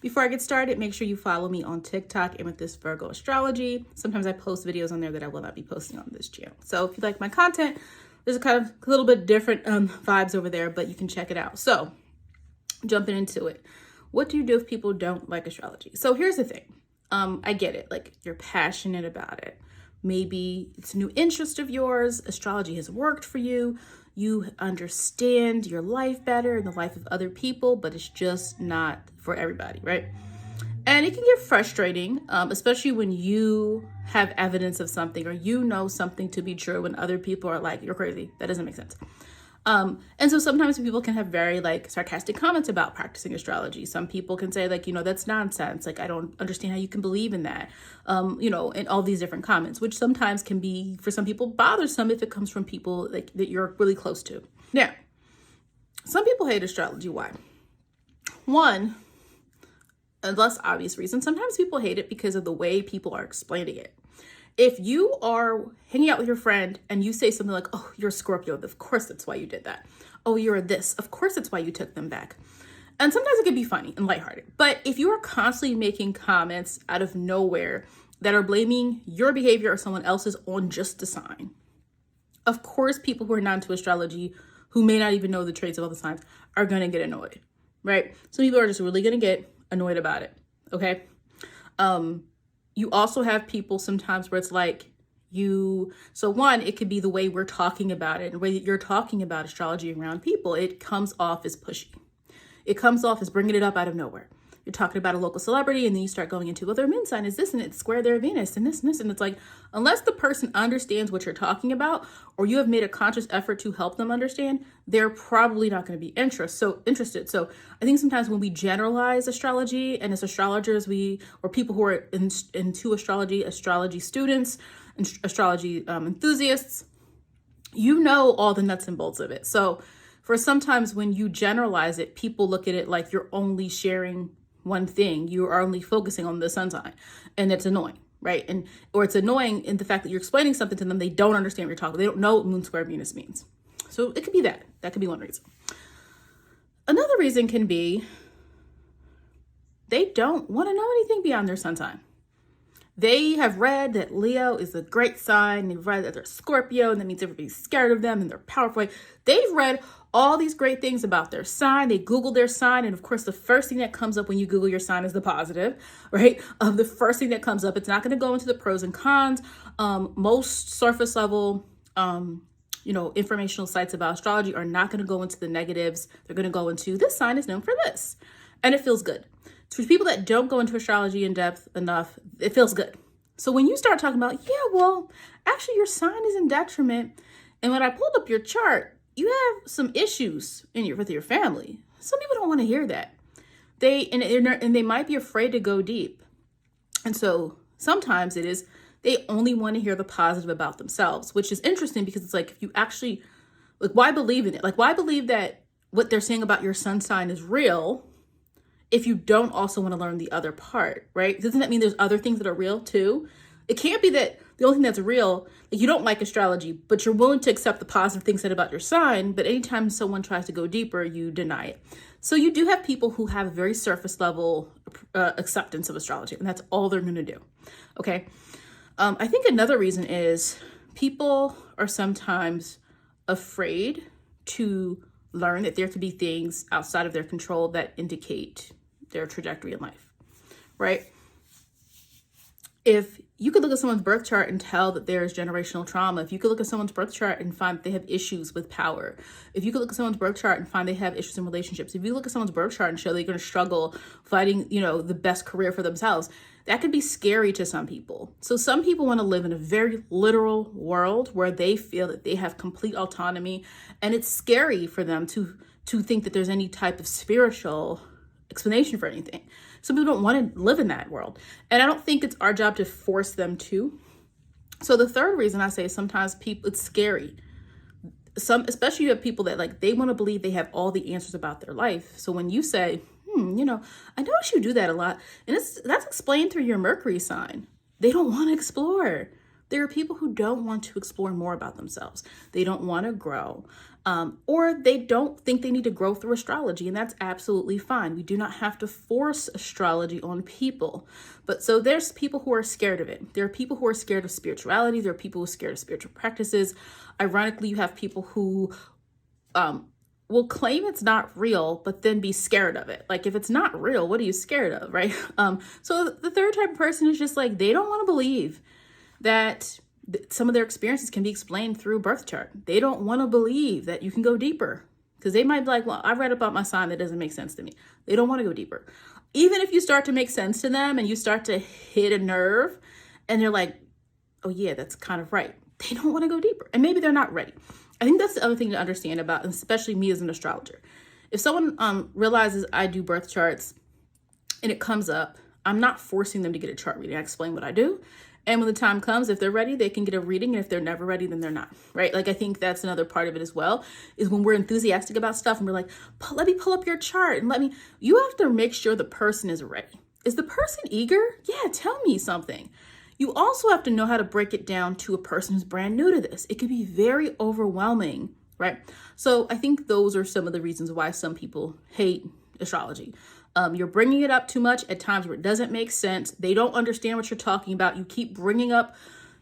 Before I get started, make sure you follow me on TikTok, Amethyst Virgo Astrology. Sometimes I post videos on there that I will not be posting on this channel. So if you like my content, there's a kind of a little bit different vibes over there, but you can check it out. So jumping into it, what do you do if people don't like astrology? So here's the thing. I get it. Like, you're passionate about it. Maybe it's a new interest of yours. Astrology has worked for you. You understand your life better and the life of other people, but it's just not for everybody, right? And it can get frustrating, especially when you have evidence of something or you know something to be true when other people are like, you're crazy. That doesn't make sense. And so sometimes people can have very sarcastic comments about practicing astrology. Some people can say that's nonsense. Like, I don't understand how you can believe in that. And all these different comments, which sometimes can be, for some people, bothersome if it comes from people that you're really close to. Now, some people hate astrology. Why? One, a less obvious reason. Sometimes people hate it because of the way people are explaining it. If you are hanging out with your friend and you say something like, oh, you're a Scorpio, of course that's why you did that. Oh, you're a this, of course that's why you took them back. And sometimes it can be funny and lighthearted. But if you are constantly making comments out of nowhere that are blaming your behavior or someone else's on just a sign, of course people who are not into astrology, who may not even know the traits of other signs, are going to get annoyed, right? Some people are just really going to get annoyed about it, okay? You also have people sometimes where it's like so one, it could be the way we're talking about it, the way that you're talking about astrology around people. It comes off as pushy. It comes off as bringing it up out of nowhere. You're talking about a local celebrity and then you start going into, well, their moon sign is this and it's square their Venus and this and this. And it's like, unless the person understands what you're talking about or you have made a conscious effort to help them understand, they're probably not going to be interested. So I think sometimes when we generalize astrology, and as astrologers, or people who are into astrology students, astrology enthusiasts, all the nuts and bolts of it. So for sometimes when you generalize it, people look at it like you're only sharing one thing. You are only focusing on the sun sign, and it's annoying, right? Or it's annoying in the fact that you're explaining something to them. They don't understand what you're talking. They don't know what moon square Venus means. So it could be that. That could be one reason. Another reason can be they don't want to know anything beyond their sun sign. They have read that Leo is a great sign. They've read that they're Scorpio, and that means everybody's scared of them and they're powerful. They've read all these great things about their sign. They Google their sign. And of course, the first thing that comes up when you Google your sign is the positive, right? The first thing that comes up, it's not going to go into the pros and cons. Most surface level, informational sites about astrology are not going to go into the negatives. They're going to go into, this sign is known for this. And it feels good. So for people that don't go into astrology in depth enough, it feels good. So when you start talking about, actually your sign is in detriment. And when I pulled up your chart, you have some issues with your family. Some people don't want to hear that. They might be afraid to go deep. And so sometimes it is, they only want to hear the positive about themselves, which is interesting because it's like, if you actually, why believe in it? Why believe that what they're saying about your sun sign is real if you don't also want to learn the other part, right? Doesn't that mean there's other things that are real too? It can't be that the only thing that's real, you don't like astrology, but you're willing to accept the positive things said about your sign, but anytime someone tries to go deeper, you deny it. So you do have people who have very surface level acceptance of astrology, and that's all they're going to do, okay? I think another reason is people are sometimes afraid to learn that there could be things outside of their control that indicate their trajectory in life, right? If you could look at someone's birth chart and tell that there's generational trauma, if you could look at someone's birth chart and find that they have issues with power, if you could look at someone's birth chart and find they have issues in relationships, if you look at someone's birth chart and show they're going to struggle fighting, the best career for themselves, that could be scary to some people. So some people want to live in a very literal world where they feel that they have complete autonomy, and it's scary for them to think that there's any type of spiritual explanation for anything. Some people don't want to live in that world. And I don't think it's our job to force them to. So the third reason I say sometimes it's scary. Especially you have people that they want to believe they have all the answers about their life. So when you say, I notice you do that a lot, and that's explained through your Mercury sign. They don't want to explore. There are people who don't want to explore more about themselves. They don't want to grow. or they don't think they need to grow through astrology, and that's absolutely fine. We do not have to force astrology on people. But so there's people who are scared of it. There are people who are scared of spirituality. There are people who are scared of spiritual practices. Ironically, you have people who will claim it's not real, but then be scared of it. Like, if it's not real, what are you scared of, right? So the third type of person is just like, they don't want to believe that some of their experiences can be explained through birth chart. They don't want to believe that you can go deeper, because they might be like, well, I read about my sign, that doesn't make sense to me. They don't want to go deeper. Even if you start to make sense to them and you start to hit a nerve and they're like, oh yeah, that's kind of right, they don't want to go deeper, and maybe they're not ready. I think that's the other thing to understand about, especially me as an astrologer. If someone realizes I do birth charts and it comes up, I'm not forcing them to get a chart reading. I explain what I do. And when the time comes, if they're ready, they can get a reading. And if they're never ready, then they're not, right? Like, I think that's another part of it as well, is when we're enthusiastic about stuff and we're like, let me pull up your chart and you have to make sure the person is ready. Is the person eager? Yeah, tell me something. You also have to know how to break it down to a person who's brand new to this. It can be very overwhelming, right? So I think those are some of the reasons why some people hate astrology. You're bringing it up too much at times where it doesn't make sense. They don't understand what you're talking about. You keep bringing up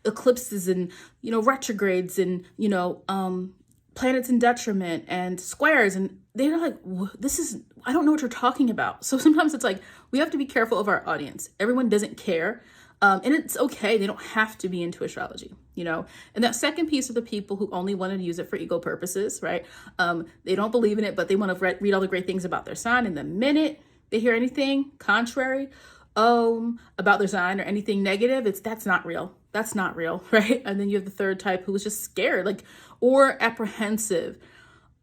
eclipses and, retrogrades and, planets in detriment and squares. And they're like, I don't know what you're talking about. So sometimes it's like, we have to be careful of our audience. Everyone doesn't care. And it's okay. They don't have to be into astrology, And that second piece of the people who only want to use it for ego purposes, right? They don't believe in it, but they want to read all the great things about their sign. And the minute they hear anything contrary about their sign or anything negative, that's not real. That's not real, right? And then you have the third type who is just scared, or apprehensive.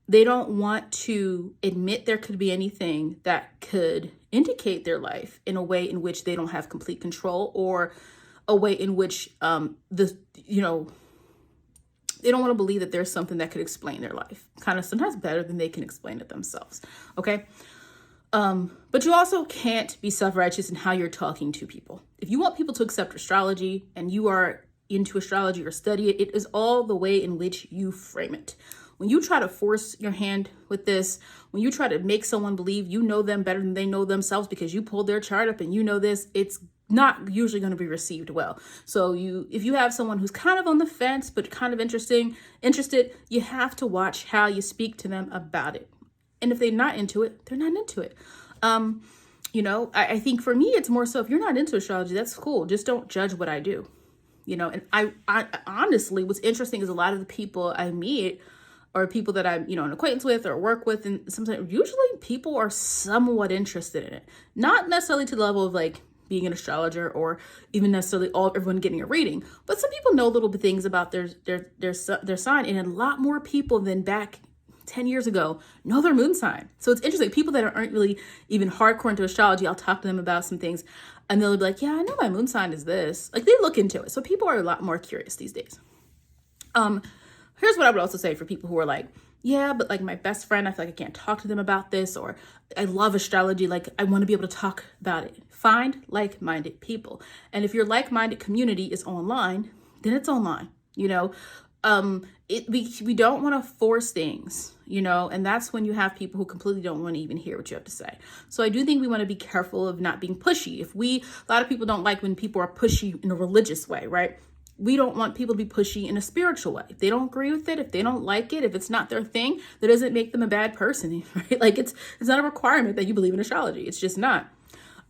They don't want to admit there could be anything that could indicate their life in a way in which they don't have complete control, or a way in which they don't want to believe that there's something that could explain their life, kind of sometimes better than they can explain it themselves. Okay. But you also can't be self-righteous in how you're talking to people. If you want people to accept astrology and you are into astrology or study it, it is all the way in which you frame it. When you try to force your hand with this, when you try to make someone believe you know them better than they know themselves because you pulled their chart up and you know this, it's not usually going to be received well. So if you have someone who's kind of on the fence but kind of interested, you have to watch how you speak to them about it. And if they're not into it, they're not into it. I think for me, it's more so, if you're not into astrology, that's cool. Just don't judge what I do. And I honestly, what's interesting is a lot of the people I meet or people that I'm, an acquaintance with or work with, and sometimes usually people are somewhat interested in it. Not necessarily to the level of being an astrologer or even necessarily everyone getting a reading, but some people know little bit things about their sign, and a lot more people than back 10 years ago know their moon sign. So it's interesting. People that aren't really even hardcore into astrology, I'll talk to them about some things and they'll be like, yeah, I know my moon sign is this. They look into it. So people are a lot more curious these days. Here's what I would also say for people who are like, yeah, but my best friend, I feel like I can't talk to them about this, or I love astrology. I want to be able to talk about it. Find like-minded people. And if your like-minded community is online, then it's online, we don't want to force things, and that's when you have people who completely don't want to even hear what you have to say. So I do think we want to be careful of not being pushy. A lot of people don't like when people are pushy in a religious way, right? We don't want people to be pushy in a spiritual way. If they don't agree with it, if they don't like it, if it's not their thing, that doesn't make them a bad person, right? It's not a requirement that you believe in astrology. It's just not.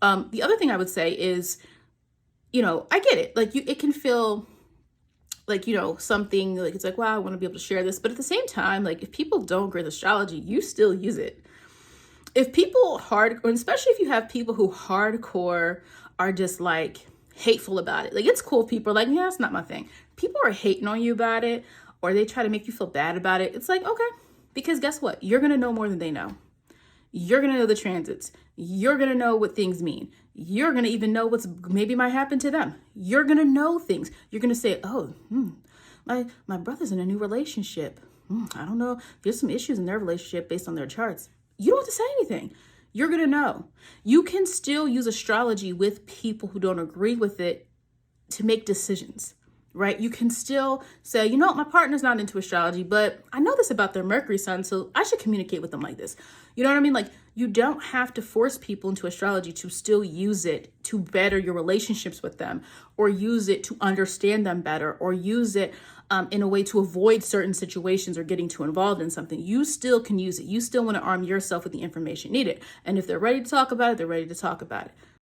The other thing I would say is, I get it. It can feel something it's wow, I want to be able to share this. But at the same time, if people don't agree with astrology, you still use it. If people especially if you have people who hardcore are just hateful about it. It's cool if people are yeah, it's not my thing. People are hating on you about it, or they try to make you feel bad about it. It's okay, because guess what? You're going to know more than they know. You're going to know the transits. You're going to know what things mean. You're going to even know what's maybe might happen to them. You're going to know things. You're going to say, oh, my brother's in a new relationship. I don't know. There's some issues in their relationship based on their charts. You don't have to say anything. You're going to know. You can still use astrology with people who don't agree with it to make decisions. right? You can still say, you know what, my partner's not into astrology, but I know this about their Mercury sun, so I should communicate with them like this. You know what I mean? Like, you don't have to force people into astrology to still use it to better your relationships with them, or use it to understand them better, or use it in a way to avoid certain situations or getting too involved in something. You still can use it. You still want to arm yourself with the information needed. And if they're ready to talk about it, they're ready to talk about it.